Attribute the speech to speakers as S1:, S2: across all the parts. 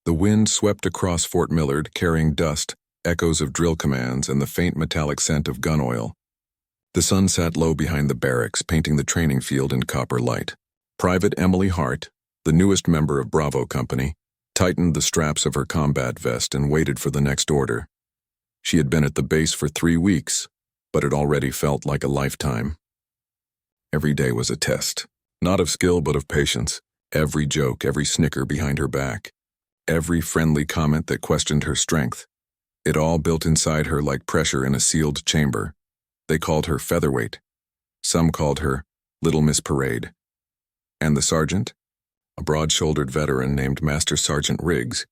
S1: The wind swept across Fort Millard, carrying dust, echoes of drill commands, and the faint metallic scent of gun oil. The sun sat low behind the barracks, painting the training field in copper light. Private Emily Hart, the newest member of Bravo Company, tightened the straps of her combat vest and waited for the next order. She had been at the base for 3 weeks, but it already felt like a lifetime. Every day was a test, not of skill but of patience. Every joke, every snicker behind her back, every friendly comment that questioned her strength. It all built inside her like pressure in a sealed chamber. They called her Featherweight. Some called her Little Miss Parade. And the sergeant, a broad-shouldered veteran named Master Sergeant Riggs,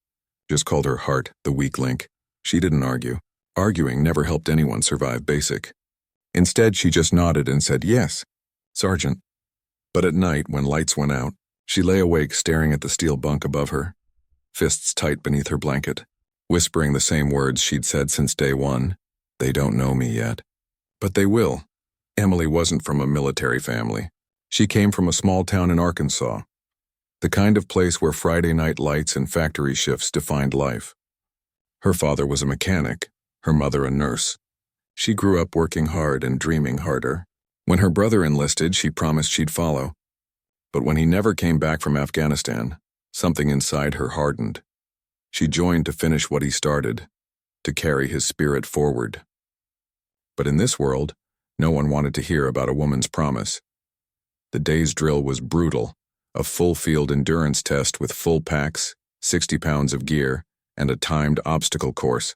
S1: just called her Hart, the weak link. She didn't argue. Arguing never helped anyone survive basic. Instead, she just nodded and said, "Yes, Sergeant." But at night, when lights went out, she lay awake staring at the steel bunk above her, fists tight beneath her blanket, whispering the same words she'd said since day one. They don't know me yet. But they will. Emily wasn't from a military family. She came from a small town in Arkansas, the kind of place where Friday night lights and factory shifts defined life. Her father was a mechanic, her mother a nurse. She grew up working hard and dreaming harder. When her brother enlisted, she promised she'd follow. But when he never came back from Afghanistan, something inside her hardened. She joined to finish what he started, to carry his spirit forward. But in this world, no one wanted to hear about a woman's promise. The day's drill was brutal, a full-field endurance test with full packs, 60 pounds of gear, and a timed obstacle course.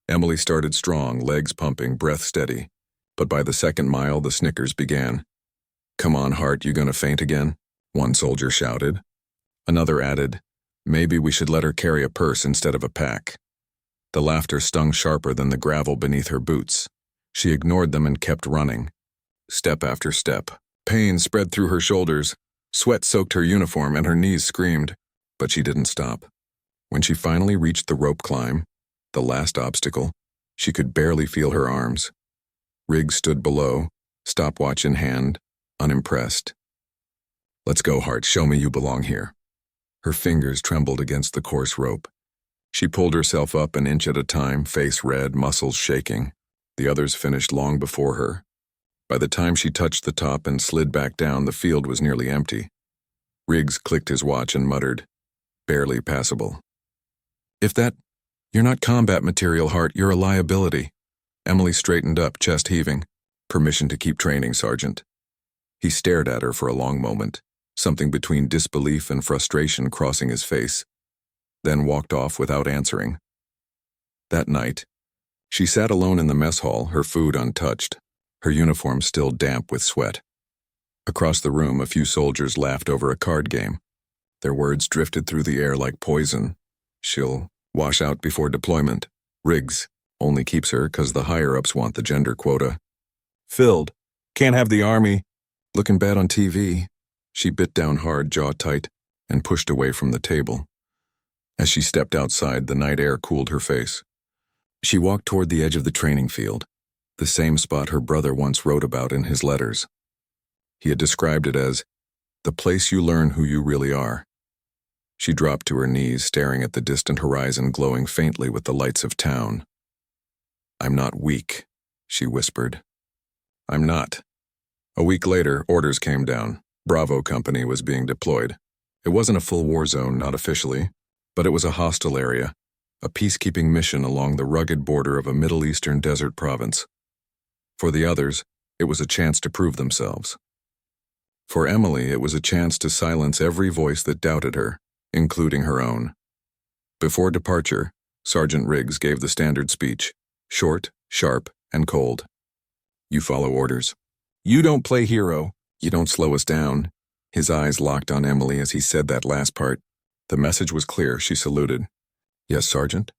S1: Emily started strong, legs pumping, breath steady. But by the second mile, the snickers began. "Come on, Hart, you gonna faint again?" one soldier shouted. Another added, "Maybe we should let her carry a purse instead of a pack." The laughter stung sharper than the gravel beneath her boots. She ignored them and kept running, step after step. Pain spread through her shoulders, sweat soaked her uniform, and her knees screamed. But she didn't stop. When she finally reached the rope climb, the last obstacle, she could barely feel her arms. Riggs stood below, stopwatch in hand, unimpressed. "Let's go, Hart, show me you belong here." Her fingers trembled against the coarse rope. She pulled herself up an inch at a time, face red, muscles shaking. The others finished long before her. By the time she touched the top and slid back down, the field was nearly empty. Riggs clicked his watch and muttered, "Barely passable." You're not combat material, Hart, you're a liability." Emily straightened up, chest heaving. "Permission to keep training, Sergeant." He stared at her for a long moment, something between disbelief and frustration crossing his face, then walked off without answering. That night, she sat alone in the mess hall, her food untouched, her uniform still damp with sweat. Across the room, a few soldiers laughed over a card game. Their words drifted through the air like poison. "She'll wash out before deployment. Riggs only keeps her 'cause the higher-ups want the gender quota. Filled. Can't have the army. Looking bad on TV." She bit down hard, jaw tight, and pushed away from the table. As she stepped outside, the night air cooled her face. She walked toward the edge of the training field, the same spot her brother once wrote about in his letters. He had described it as the place you learn who you really are. She dropped to her knees, staring at the distant horizon glowing faintly with the lights of town. "I'm not weak," she whispered. "I'm not." A week later, orders came down. Bravo Company was being deployed. It wasn't a full war zone, not officially, but it was a hostile area, a peacekeeping mission along the rugged border of a Middle Eastern desert province. For the others, it was a chance to prove themselves. For Emily, it was a chance to silence every voice that doubted her, including her own. Before departure, Sergeant Riggs gave the standard speech, short, sharp, and cold. "You follow orders. You don't play hero. You don't slow us down." His eyes locked on Emily as he said that last part. The message was clear. She saluted. "Yes, Sergeant."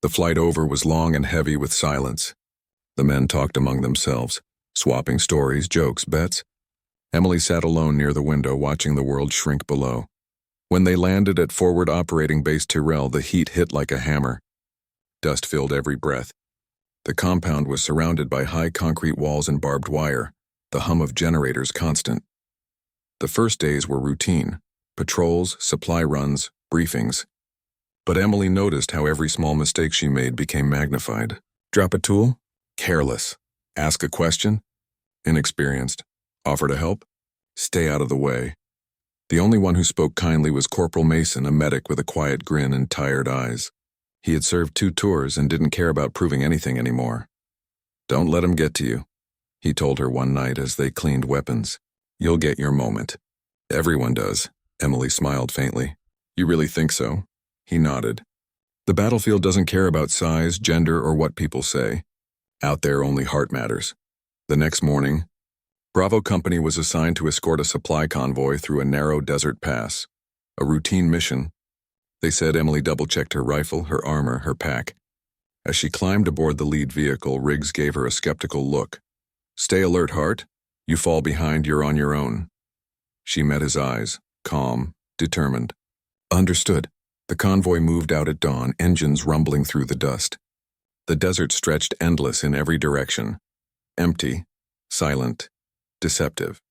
S1: The flight over was long and heavy with silence. The men talked among themselves, swapping stories, jokes, bets. Emily sat alone near the window, watching the world shrink below. When they landed at Forward Operating Base Tyrrell, the heat hit like a hammer. Dust filled every breath. The compound was surrounded by high concrete walls and barbed wire, the hum of generators constant. The first days were routine: patrols, supply runs, briefings. But Emily noticed how every small mistake she made became magnified. Drop a tool? Careless. Ask a question? Inexperienced. Offer to help? Stay out of the way. The only one who spoke kindly was Corporal Mason, a medic with a quiet grin and tired eyes. He had served 2 tours and didn't care about proving anything anymore. "Don't let him get to you," he told her one night as they cleaned weapons. "You'll get your moment." "Everyone does," Emily smiled faintly. "You really think so?" He nodded. "The battlefield doesn't care about size, gender, or what people say. Out there only heart matters." The next morning, Bravo Company was assigned to escort a supply convoy through a narrow desert pass. A routine mission. They said. Emily double-checked her rifle, her armor, her pack. As she climbed aboard the lead vehicle, Riggs gave her a skeptical look. "Stay alert, Hart. You fall behind, you're on your own." She met his eyes, calm, determined. "Understood." The convoy moved out at dawn, engines rumbling through the dust. The desert stretched endless in every direction. Empty, silent, deceptive.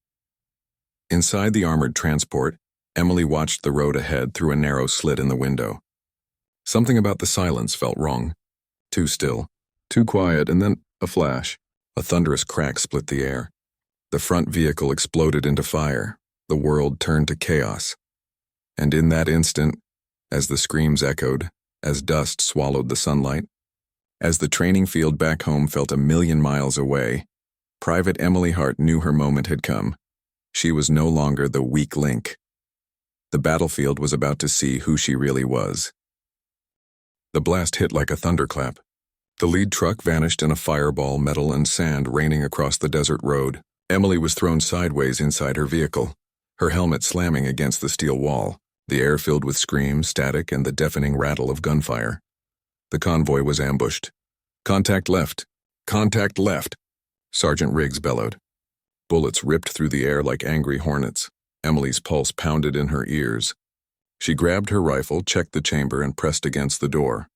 S1: Inside the armored transport, Emily watched the road ahead through a narrow slit in the window. Something about the silence felt wrong. Too still, too quiet, and then a flash. A thunderous crack split the air. The front vehicle exploded into fire. The world turned to chaos. And in that instant, as the screams echoed, as dust swallowed the sunlight, as the training field back home felt a million miles away, Private Emily Hart knew her moment had come. She was no longer the weak link. The battlefield was about to see who she really was. The blast hit like a thunderclap. The lead truck vanished in a fireball, metal and sand raining across the desert road. Emily was thrown sideways inside her vehicle, her helmet slamming against the steel wall, the air filled with screams, static, and the deafening rattle of gunfire. The convoy was ambushed. "Contact left! Contact left!" Sergeant Riggs bellowed. Bullets ripped through the air like angry hornets. Emily's pulse pounded in her ears. She grabbed her rifle, checked the chamber, and pressed against the door.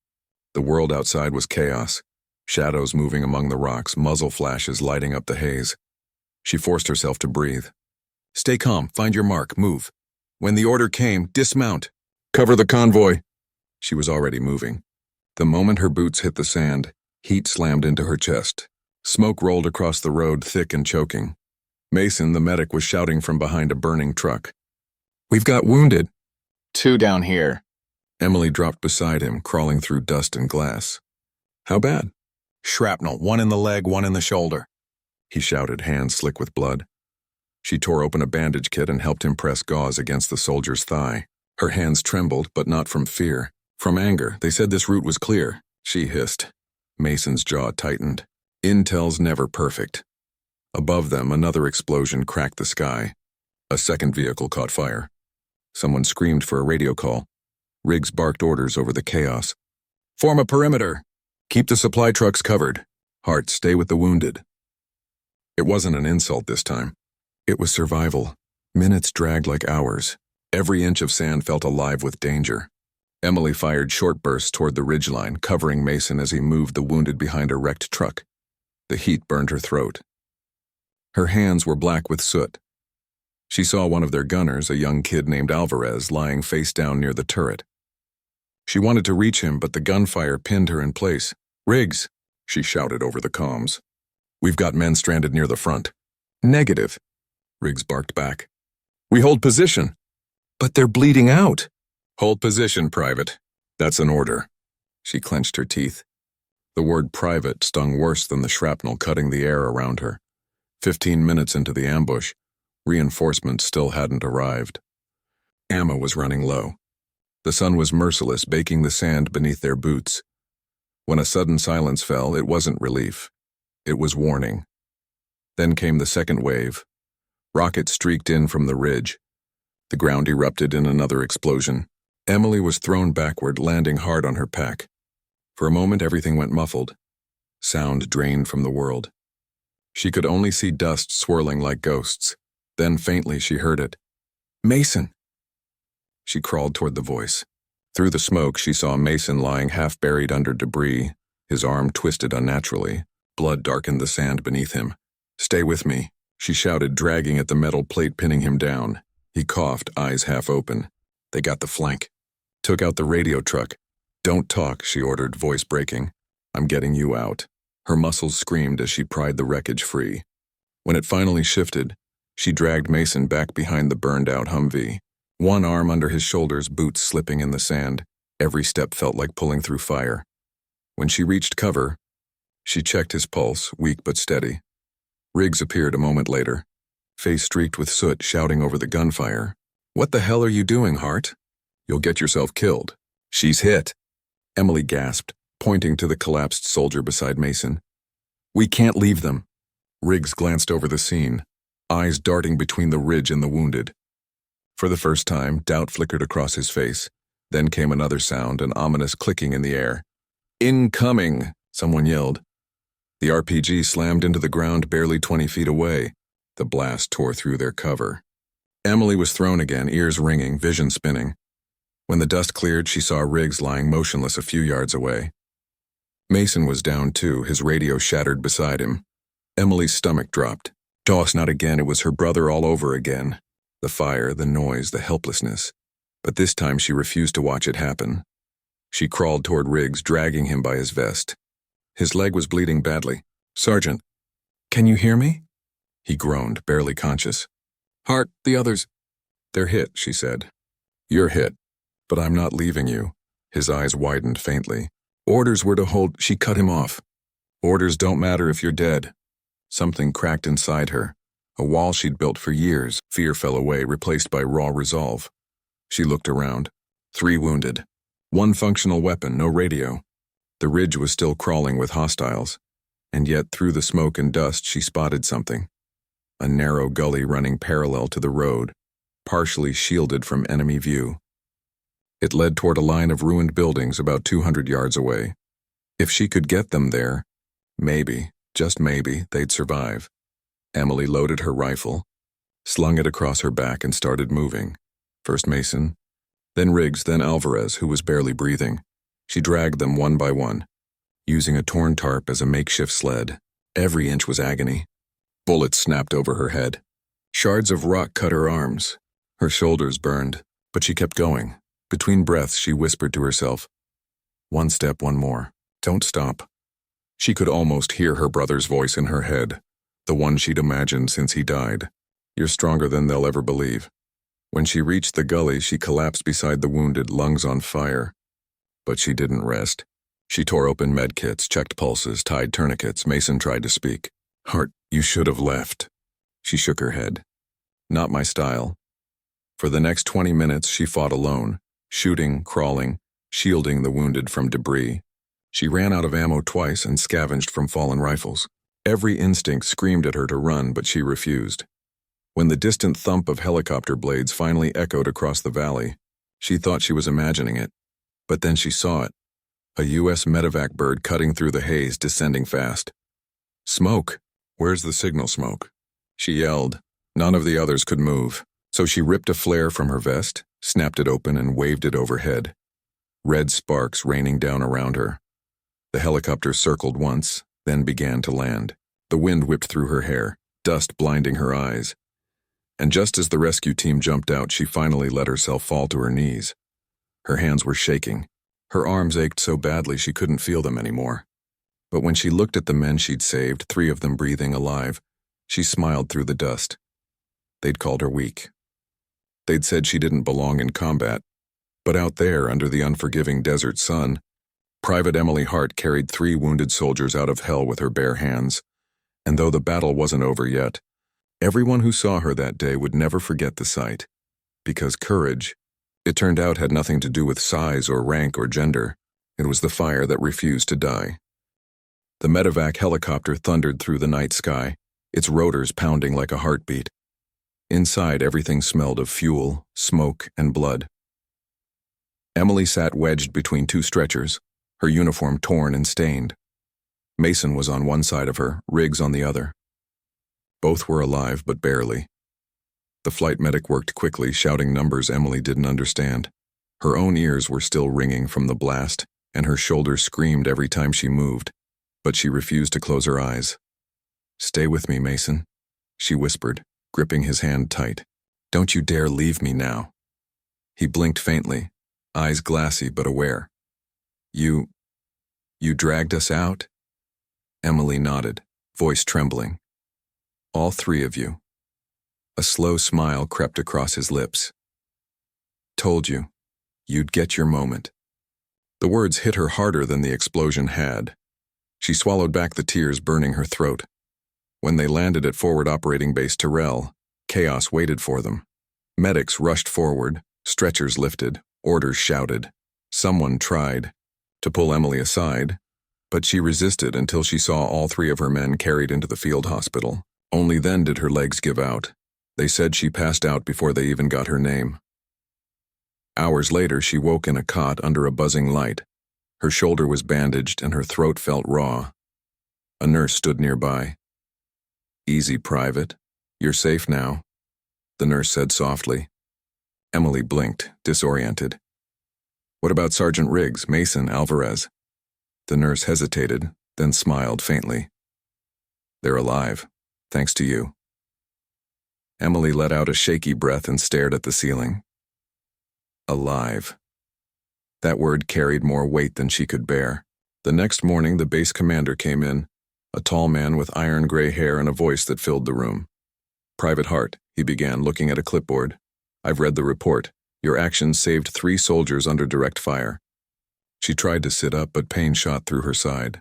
S1: The world outside was chaos. Shadows moving among the rocks, muzzle flashes lighting up the haze. She forced herself to breathe. "Stay calm, find your mark, move. When the order came, dismount. Cover the convoy." She was already moving. The moment her boots hit the sand, heat slammed into her chest. Smoke rolled across the road, thick and choking. Mason, the medic, was shouting from behind a burning truck. "We've got wounded." "2 down here." Emily dropped beside him, crawling through dust and glass. "How bad?" "Shrapnel, 1 in the leg, 1 in the shoulder," he shouted, hands slick with blood. She tore open a bandage kit and helped him press gauze against the soldier's thigh. Her hands trembled, but not from fear. From anger. They said this route was clear, she hissed. Mason's jaw tightened. Intel's never perfect. Above them, another explosion cracked the sky. A second vehicle caught fire. Someone screamed for a radio call. Riggs barked orders over the chaos. "Form a perimeter. Keep the supply trucks covered. Hart, stay with the wounded." It wasn't an insult this time. It was survival. Minutes dragged like hours. Every inch of sand felt alive with danger. Emily fired short bursts toward the ridgeline, covering Mason as he moved the wounded behind a wrecked truck. The heat burned her throat. Her hands were black with soot. She saw one of their gunners, a young kid named Alvarez, lying face down near the turret. She wanted to reach him, but the gunfire pinned her in place. "Riggs," she shouted over the comms. "We've got men stranded near the front." "Negative," Riggs barked back. "We hold position." "But they're bleeding out." "Hold position, Private. That's an order." She clenched her teeth. The word private stung worse than the shrapnel cutting the air around her. 15 minutes into the ambush, reinforcements still hadn't arrived. Ammo was running low. The sun was merciless, baking the sand beneath their boots. When a sudden silence fell, it wasn't relief. It was warning. Then came the second wave. Rockets streaked in from the ridge. The ground erupted in another explosion. Emily was thrown backward, landing hard on her pack. For a moment, everything went muffled. Sound drained from the world. She could only see dust swirling like ghosts. Then faintly she heard it. "Mason!" She crawled toward the voice. Through the smoke, she saw Mason lying half buried under debris, his arm twisted unnaturally. Blood darkened the sand beneath him. "Stay with me," she shouted, dragging at the metal plate pinning him down. He coughed, eyes half open. "They got the flank." "Took out the radio truck," Don't talk, she ordered, voice breaking. I'm getting you out. Her muscles screamed as she pried the wreckage free. When it finally shifted, she dragged Mason back behind the burned-out Humvee. One arm under his shoulders, boots slipping in the sand. Every step felt like pulling through fire. When she reached cover, she checked his pulse, weak but steady. Riggs appeared a moment later, face streaked with soot, shouting over the gunfire. What the hell are you doing, Hart? You'll get yourself killed. She's hit. Emily gasped, pointing to the collapsed soldier beside Mason. We can't leave them. Riggs glanced over the scene, eyes darting between the ridge and the wounded. For the first time, doubt flickered across his face. Then came another sound, an ominous clicking in the air. Incoming! Someone yelled. The RPG slammed into the ground barely 20 feet away. The blast tore through their cover. Emily was thrown again, ears ringing, vision spinning. When the dust cleared, she saw Riggs lying motionless a few yards away. Mason was down too, his radio shattered beside him. Emily's stomach dropped. Doss, not again, it was her brother all over again. The fire, the noise, the helplessness. But this time she refused to watch it happen. She crawled toward Riggs, dragging him by his vest. His leg was bleeding badly. Sergeant, can you hear me? He groaned, barely conscious. Hart, the others. They're hit, she said. You're hit, but I'm not leaving you. His eyes widened faintly. Orders were to hold. She cut him off. Orders don't matter if you're dead. Something cracked inside her. A wall she'd built for years. Fear fell away, replaced by raw resolve. She looked around. 3 wounded. 1 functional weapon, no radio. The ridge was still crawling with hostiles. And yet, through the smoke and dust, she spotted something. A narrow gully running parallel to the road, partially shielded from enemy view. It led toward a line of ruined buildings about 200 yards away. If she could get them there, maybe, just maybe, they'd survive. Emily loaded her rifle, slung it across her back and started moving. First Mason, then Riggs, then Alvarez, who was barely breathing. She dragged them one by one, using a torn tarp as a makeshift sled. Every inch was agony. Bullets snapped over her head. Shards of rock cut her arms. Her shoulders burned, but she kept going. Between breaths, she whispered to herself, 1 step, 1 more. Don't stop. She could almost hear her brother's voice in her head, the one she'd imagined since he died. You're stronger than they'll ever believe. When she reached the gully, she collapsed beside the wounded, lungs on fire. But she didn't rest. She tore open medkits, checked pulses, tied tourniquets. Mason tried to speak. Hart, you should have left. She shook her head. Not my style. For the next 20 minutes, she fought alone, shooting, crawling, shielding the wounded from debris. She ran out of ammo twice and scavenged from fallen rifles. Every instinct screamed at her to run, but she refused. When the distant thump of helicopter blades finally echoed across the valley, she thought she was imagining it. But then she saw it. A U.S. medevac bird cutting through the haze, descending fast. Smoke! Where's the signal smoke? She yelled. None of the others could move, so she ripped a flare from her vest, snapped it open, and waved it overhead. Red sparks raining down around her. The helicopter circled once, then began to land. The wind whipped through her hair, dust blinding her eyes. And just as the rescue team jumped out, she finally let herself fall to her knees. Her hands were shaking. Her arms ached so badly she couldn't feel them anymore. But when she looked at the men she'd saved, 3 of them breathing alive, she smiled through the dust. They'd called her weak. They'd said she didn't belong in combat. But out there, under the unforgiving desert sun, Private Emily Hart carried 3 wounded soldiers out of hell with her bare hands. And though the battle wasn't over yet, everyone who saw her that day would never forget the sight. Because courage, it turned out, had nothing to do with size or rank or gender. It was the fire that refused to die. The medevac helicopter thundered through the night sky, its rotors pounding like a heartbeat. Inside, everything smelled of fuel, smoke, and blood. Emily sat wedged between 2 stretchers, her uniform torn and stained. Mason was on one side of her, Riggs on the other. Both were alive, but barely. The flight medic worked quickly, shouting numbers Emily didn't understand. Her own ears were still ringing from the blast, and her shoulders screamed every time she moved, but she refused to close her eyes. Stay with me, Mason, she whispered, gripping his hand tight. Don't you dare leave me now. He blinked faintly, eyes glassy but aware. You, you dragged us out? Emily nodded, voice trembling. All three of you. A slow smile crept across his lips. Told you, you'd get your moment. The words hit her harder than the explosion had. She swallowed back the tears burning her throat. When they landed at Forward Operating Base Terrell, chaos waited for them. Medics rushed forward, stretchers lifted, orders shouted. Someone tried to pull Emily aside, but she resisted until she saw all three of her men carried into the field hospital. Only then did her legs give out. They said she passed out before they even got her name. Hours later, she woke in a cot under a buzzing light. Her shoulder was bandaged and her throat felt raw. A nurse stood nearby. Easy, Private. You're safe now, the nurse said softly. Emily blinked, disoriented. What about Sergeant Riggs, Mason, Alvarez? The nurse hesitated, then smiled faintly. They're alive, thanks to you. Emily let out a shaky breath and stared at the ceiling. Alive. That word carried more weight than she could bear. The next morning, the base commander came in, a tall man with iron gray hair and a voice that filled the room. Private Hart, he began, looking at a clipboard. I've read the report. Your actions saved 3 soldiers under direct fire. She tried to sit up, but pain shot through her side.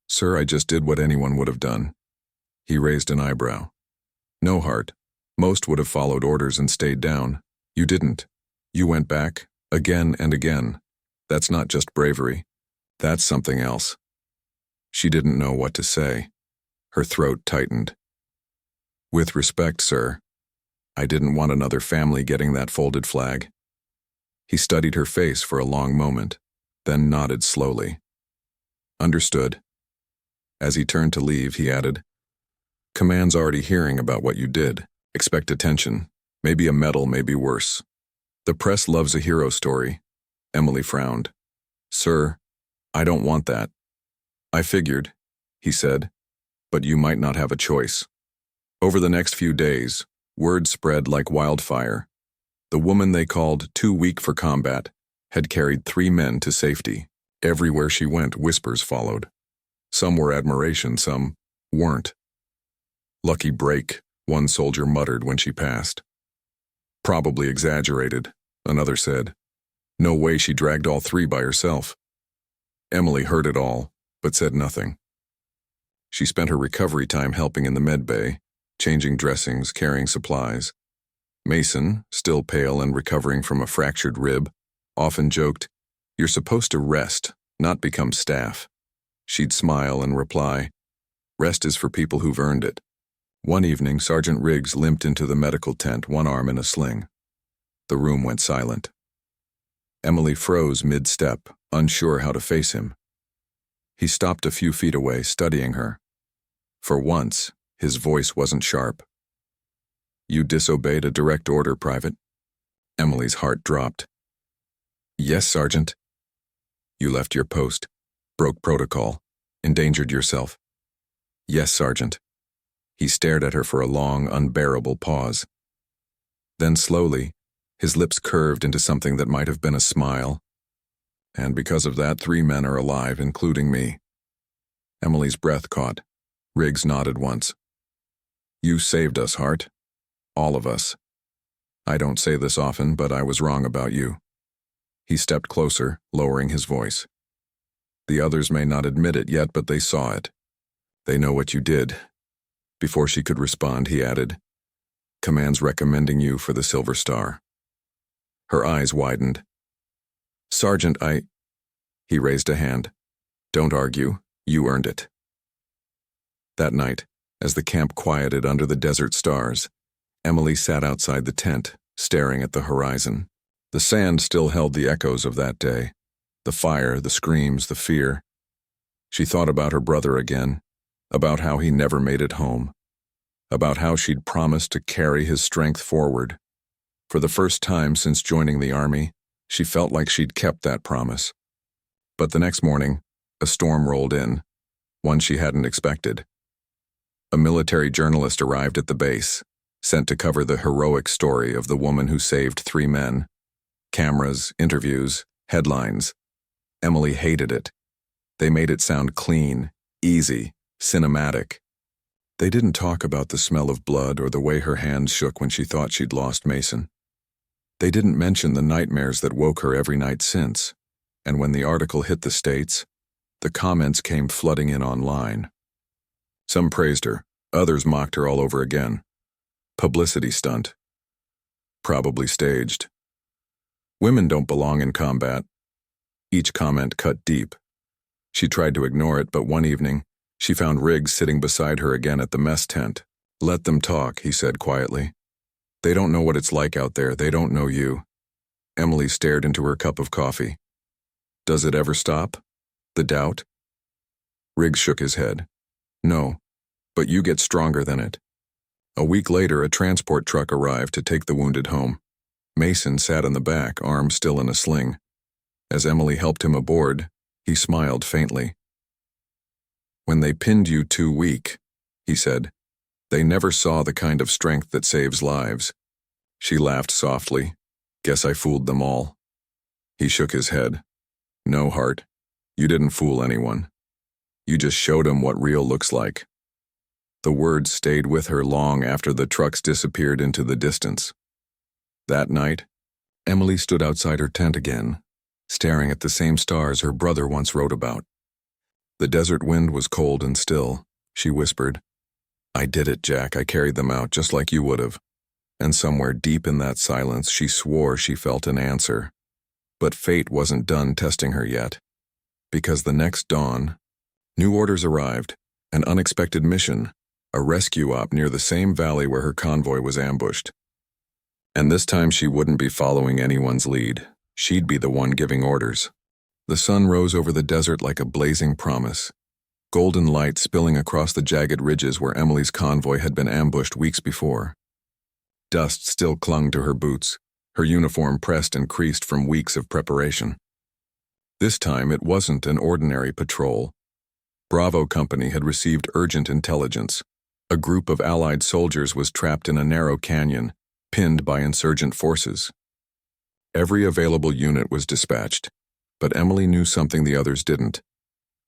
S1: Sir, I just did what anyone would have done. He raised an eyebrow. No, Hart. Most would have followed orders and stayed down. You didn't. You went back, again and again. That's not just bravery. That's something else. She didn't know what to say. Her throat tightened. With respect, sir, I didn't want another family getting that folded flag. He studied her face for a long moment, then nodded slowly. Understood. As he turned to leave, he added, Command's already hearing about what you did. Expect attention. Maybe a medal, maybe worse. The press loves a hero story. Emily frowned. Sir, I don't want that. I figured, he said, but you might not have a choice. Over the next few days, word spread like wildfire. The woman they called too weak for combat had carried 3 men to safety. Everywhere she went, whispers followed. Some were admiration, some weren't. Lucky break, one soldier muttered when she passed. Probably exaggerated, another said. No way she dragged all 3 by herself. Emily heard it all, but said nothing. She spent her recovery time helping in the med bay, changing dressings, carrying supplies. Mason, still pale and recovering from a fractured rib, often joked, You're supposed to rest, not become staff. She'd smile and reply, Rest is for people who've earned it. One evening, Sergeant Riggs limped into the medical tent, one arm in a sling. The room went silent. Emily froze mid-step, unsure how to face him. He stopped a few feet away, studying her. For once, his voice wasn't sharp. You disobeyed a direct order, Private. Emily's heart dropped. Yes, Sergeant. You left your post, broke protocol, endangered yourself. Yes, Sergeant. He stared at her for a long, unbearable pause. Then slowly, his lips curved into something that might have been a smile. And because of that, 3 men are alive, including me. Emily's breath caught. Riggs nodded once. You saved us, Hart. All of us. I don't say this often, but I was wrong about you. He stepped closer, lowering his voice. The others may not admit it yet, but they saw it. They know what you did. Before she could respond, he added, Command's recommending you for the Silver Star. Her eyes widened. Sergeant, He raised a hand. Don't argue. You earned it. That night, as the camp quieted under the desert stars, Emily sat outside the tent, staring at the horizon. The sand still held the echoes of that day, the fire, the screams, the fear. She thought about her brother again, about how he never made it home, about how she'd promised to carry his strength forward. For the first time since joining the army, she felt like she'd kept that promise. But the next morning, a storm rolled in, one she hadn't expected. A military journalist arrived at the base, sent to cover the heroic story of the woman who saved 3 men. Cameras, interviews, headlines. Emily hated it. They made it sound clean, easy, cinematic. They didn't talk about the smell of blood or the way her hands shook when she thought she'd lost Mason. They didn't mention the nightmares that woke her every night since, and when the article hit the States, the comments came flooding in online. Some praised her, others mocked her all over again. Publicity stunt. Probably staged. Women don't belong in combat. Each comment cut deep. She tried to ignore it, but one evening, she found Riggs sitting beside her again at the mess tent. "Let them talk," he said quietly. "They don't know what it's like out there. They don't know you." Emily stared into her cup of coffee. "Does it ever stop? The doubt?" Riggs shook his head. "No, but you get stronger than it." A week later, a transport truck arrived to take the wounded home. Mason sat in the back, arm still in a sling. As Emily helped him aboard, he smiled faintly. "When they pinned you too weak," he said, "they never saw the kind of strength that saves lives." She laughed softly. "Guess I fooled them all." He shook his head. "No, Hart, you didn't fool anyone. You just showed them what real looks like." The words stayed with her long after the trucks disappeared into the distance. That night, Emily stood outside her tent again, staring at the same stars her brother once wrote about. The desert wind was cold and still. She whispered, "I did it, Jack. I carried them out just like you would have." And somewhere deep in that silence, she swore she felt an answer. But fate wasn't done testing her yet. Because the next dawn, new orders arrived, an unexpected mission, a rescue op near the same valley where her convoy was ambushed. And this time she wouldn't be following anyone's lead. She'd be the one giving orders. The sun rose over the desert like a blazing promise, golden light spilling across the jagged ridges where Emily's convoy had been ambushed weeks before. Dust still clung to her boots, her uniform pressed and creased from weeks of preparation. This time it wasn't an ordinary patrol. Bravo Company had received urgent intelligence. A group of Allied soldiers was trapped in a narrow canyon, pinned by insurgent forces. Every available unit was dispatched, but Emily knew something the others didn't.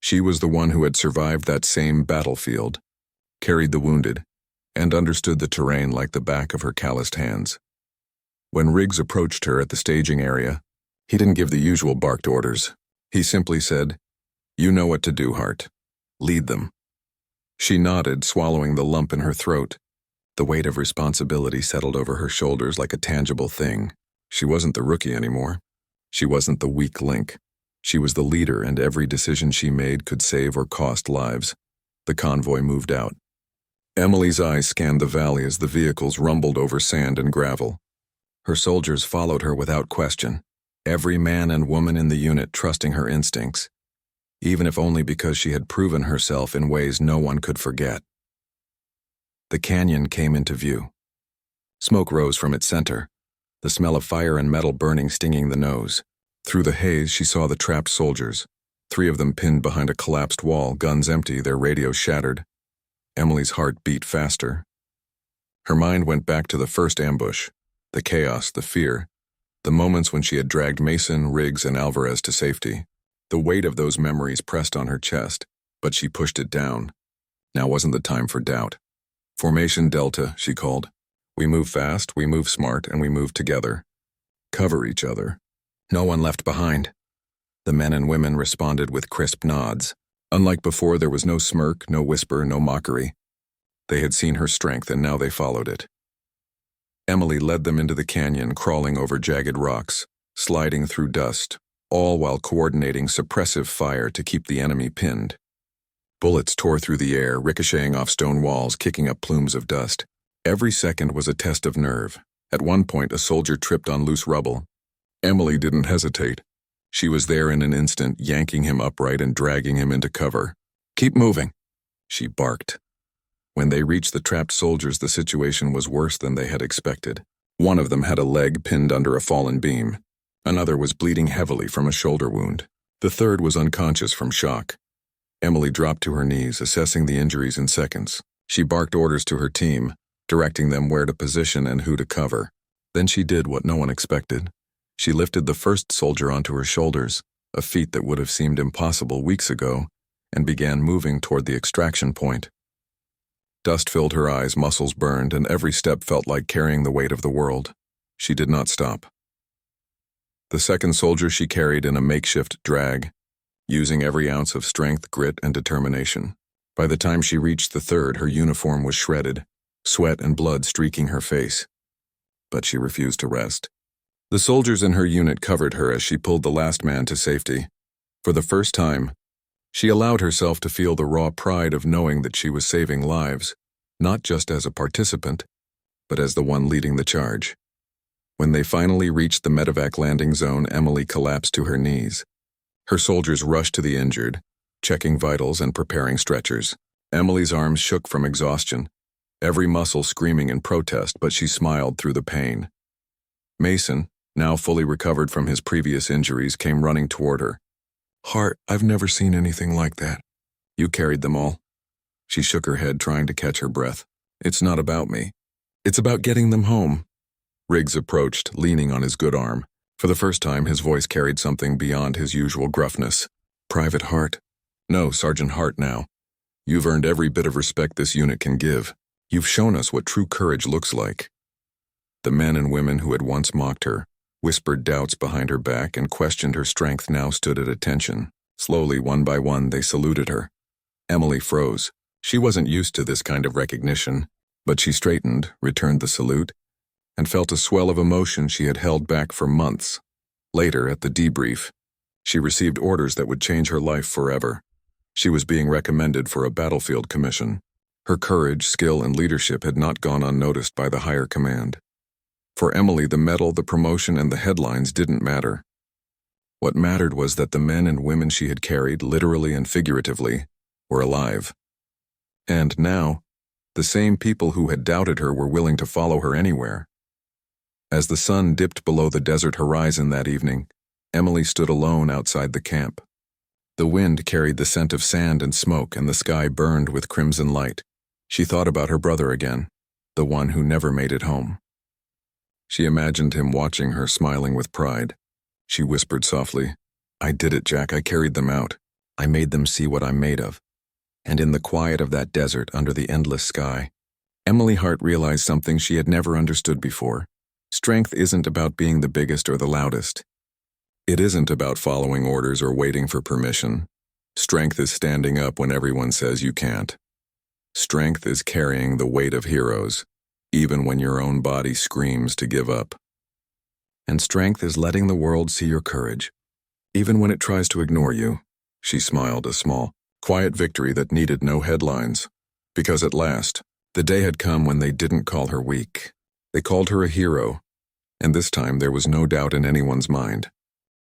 S1: She was the one who had survived that same battlefield, carried the wounded, and understood the terrain like the back of her calloused hands. When Riggs approached her at the staging area, he didn't give the usual barked orders. He simply said, "You know what to do, Hart. Lead them." She nodded, swallowing the lump in her throat. The weight of responsibility settled over her shoulders like a tangible thing. She wasn't the rookie anymore. She wasn't the weak link. She was the leader, and every decision she made could save or cost lives. The convoy moved out. Emily's eyes scanned the valley as the vehicles rumbled over sand and gravel. Her soldiers followed her without question, every man and woman in the unit trusting her instincts, even if only because she had proven herself in ways no one could forget. The canyon came into view. Smoke rose from its center, the smell of fire and metal burning stinging the nose. Through the haze, she saw the trapped soldiers, 3 of them pinned behind a collapsed wall, guns empty, their radios shattered. Emily's heart beat faster. Her mind went back to the first ambush, the chaos, the fear, the moments when she had dragged Mason, Riggs, and Alvarez to safety. The weight of those memories pressed on her chest, but she pushed it down. Now wasn't the time for doubt. "Formation Delta," she called. "We move fast, we move smart, and we move together. Cover each other. No one left behind." The men and women responded with crisp nods. Unlike before, there was no smirk, no whisper, no mockery. They had seen her strength, and now they followed it. Emily led them into the canyon, crawling over jagged rocks, sliding through dust, all while coordinating suppressive fire to keep the enemy pinned. Bullets tore through the air, ricocheting off stone walls, kicking up plumes of dust. Every second was a test of nerve. At one point, a soldier tripped on loose rubble. Emily didn't hesitate. She was there in an instant, yanking him upright and dragging him into cover. "Keep moving," she barked. When they reached the trapped soldiers, the situation was worse than they had expected. One of them had a leg pinned under a fallen beam. Another was bleeding heavily from a shoulder wound. The third was unconscious from shock. Emily dropped to her knees, assessing the injuries in seconds. She barked orders to her team, directing them where to position and who to cover. Then she did what no one expected. She lifted the first soldier onto her shoulders, a feat that would have seemed impossible weeks ago, and began moving toward the extraction point. Dust filled her eyes, muscles burned, and every step felt like carrying the weight of the world. She did not stop. The second soldier she carried in a makeshift drag, using every ounce of strength, grit, and determination. By the time she reached the third, her uniform was shredded, sweat and blood streaking her face. But she refused to rest. The soldiers in her unit covered her as she pulled the last man to safety. For the first time, she allowed herself to feel the raw pride of knowing that she was saving lives, not just as a participant, but as the one leading the charge. When they finally reached the medevac landing zone, Emily collapsed to her knees. Her soldiers rushed to the injured, checking vitals and preparing stretchers. Emily's arms shook from exhaustion, every muscle screaming in protest, but she smiled through the pain. Mason, now fully recovered from his previous injuries, came running toward her. "Hart, I've never seen anything like that." "You carried them all." She shook her head, trying to catch her breath. "It's not about me. It's about getting them home." Riggs approached, leaning on his good arm. For the first time, his voice carried something beyond his usual gruffness. "Private Hart." "No, Sergeant Hart now. You've earned every bit of respect this unit can give. You've shown us what true courage looks like." The men and women who had once mocked her, whispered doubts behind her back, and questioned her strength now stood at attention. Slowly, one by one, they saluted her. Emily froze. She wasn't used to this kind of recognition, but she straightened, returned the salute, and felt a swell of emotion she had held back for months. Later, at the debrief, she received orders that would change her life forever. She was being recommended for a battlefield commission. Her courage, skill, and leadership had not gone unnoticed by the higher command. For Emily, the medal, the promotion, and the headlines didn't matter. What mattered was that the men and women she had carried, literally and figuratively, were alive. And now, the same people who had doubted her were willing to follow her anywhere. As the sun dipped below the desert horizon that evening, Emily stood alone outside the camp. The wind carried the scent of sand and smoke, and the sky burned with crimson light. She thought about her brother again, the one who never made it home. She imagined him watching her, smiling with pride. She whispered softly, "I did it, Jack. I carried them out. I made them see what I'm made of." And in the quiet of that desert, under the endless sky, Emily Hart realized something she had never understood before. Strength isn't about being the biggest or the loudest. It isn't about following orders or waiting for permission. Strength is standing up when everyone says you can't. Strength is carrying the weight of heroes, even when your own body screams to give up. And strength is letting the world see your courage, even when it tries to ignore you. She smiled, a small, quiet victory that needed no headlines. Because at last, the day had come when they didn't call her weak. They called her a hero, and this time there was no doubt in anyone's mind.